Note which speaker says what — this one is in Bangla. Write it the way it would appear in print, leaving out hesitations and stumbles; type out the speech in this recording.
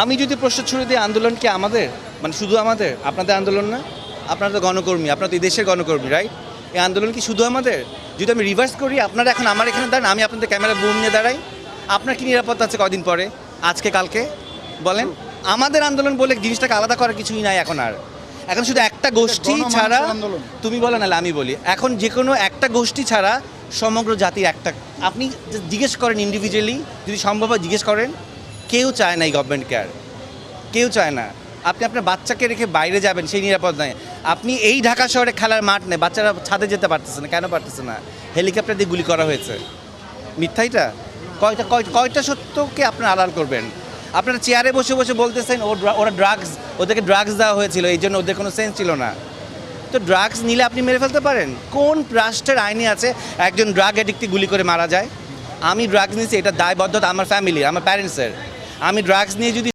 Speaker 1: আমি যদি প্রশ্ন ছুড়ে দিই আন্দোলন কি আমাদের, মানে শুধু আমাদের? আপনাদের আন্দোলন না? আপনারা তো গণকর্মী, আপনারা তো এই দেশের গণকর্মী, রাইট? এই আন্দোলন কি শুধু আমাদের? যদি আমি রিভার্স করি, আপনারা এখন আমার এখানে দাঁড়ান, আমি আপনাদের ক্যামেরা বুম নিয়ে দাঁড়াই, আপনার কি নিরাপত্তা আছে কদিন পরে, আজকে কালকে? বলেন। আমাদের আন্দোলন বলে জিনিসটাকে আলাদা করার কিছুই নাই এখন আর। এখন শুধু একটা গোষ্ঠী ছাড়া, তুমি বলো নাহলে আমি বলি, এখন যে কোনো একটা গোষ্ঠী ছাড়া সমগ্র জাতির একটা, আপনি জিজ্ঞেস করেন ইন্ডিভিজুয়ালি, যদি সম্ভব হয় জিজ্ঞেস করেন, কেউ চায় না এই গভর্নমেন্ট কেয়ার, কেউ চায় না। আপনি আপনার বাচ্চাকে রেখে বাইরে যাবেন, সেই নিরাপদ নয়। আপনি এই ঢাকা শহরে খেলার মাঠ নেই, বাচ্চারা ছাদে যেতে পারতেছে না, কেন পারতেছে না? হেলিকপ্টার দিয়ে গুলি করা হয়েছে। মিথ্যাইটা কয়টা সত্যকে আপনারা আড়াল করবেন? আপনারা চেয়ারে বসে বসে বলতেছেন ওরা ড্রাগস, ওদেরকে ড্রাগস দেওয়া হয়েছিল, এই জন্য ওদের কোনো সেন্স ছিল না। তো ড্রাগস নিলে আপনি মেরে ফেলতে পারেন? কোন রাষ্ট্রের আইনে আছে একজন ড্রাগ অ্যাডিক্টে গুলি করে মারা যায়? আমি ড্রাগস নিয়েছি, এটা দায়বদ্ধতা আমার ফ্যামিলির, আমার প্যারেন্টসের। আমি ড্রাগস নিয়ে যদি